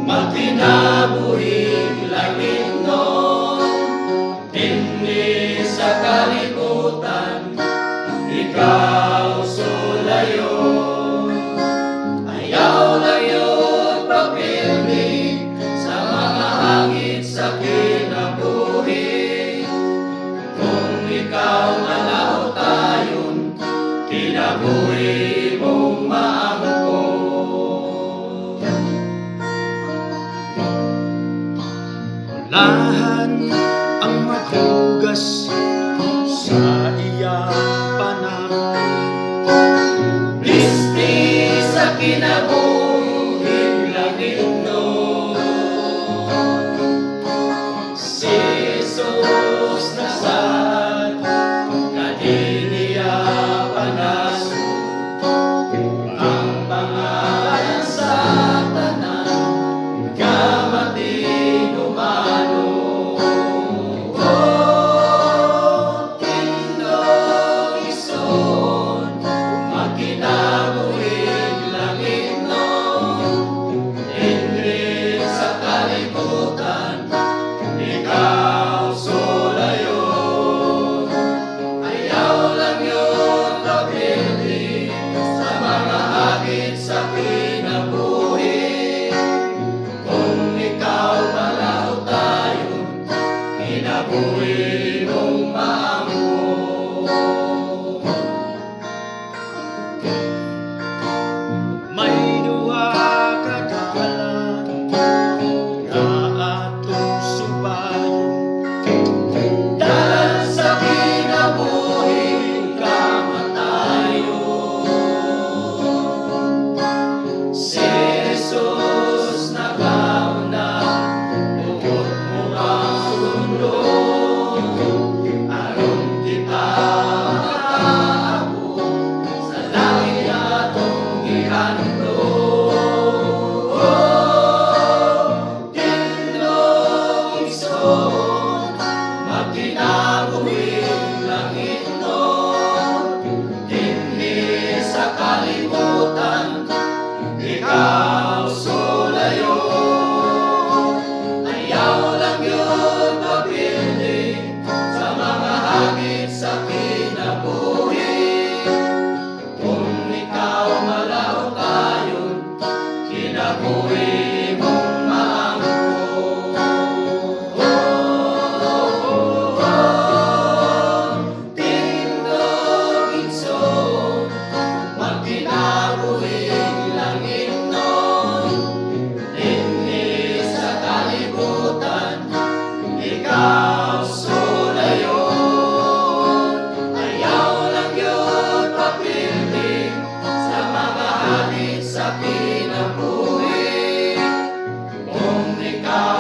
Matinabuhing langit nun, hindi sa kalibutan, ikaw sulayo. Ayaw lang yun papildi sa mga hangin sa kinabuhi. Kung ikaw malaw tayon, kinabuhi mong maangko. Lahan ang maghugas sa iyang panahon. Listi sa kinabuhing langit nun, si Jesus nasad, kadiniya panasun, ang pangalan sa tanan, kamati dumano. Tindog ison, makinabuhing langit nun, hindi sa kalibutan, ikaw sulayon. Ayaw lang yun kapildi sa mga hagit sa kinabuhi. Kung ikaw malaw tayon, kinabuhi mong maangko. May duha ka dalan nga atong subayon. Dalan sa kinabuhing kamatayon, si Jesus nakauna, bukod mo ang sundon, aron kita makaabot sa langit atong gihandog. Tindog ison, makinabuhing langit nun, hindi sa kalibutan, ikaw sulayon. Ayaw lang yun papildi sa mga hagit sa kinabuhi. Kung ikaw malaw tayon, kinabuhi mong maangko. Tindog ison, makinabuhing langit nun, hindi sa kalibutan, ikaw sulayon. Ayaw lang yun papildi sa mga hagit sa kinabuhi. Kung ikaw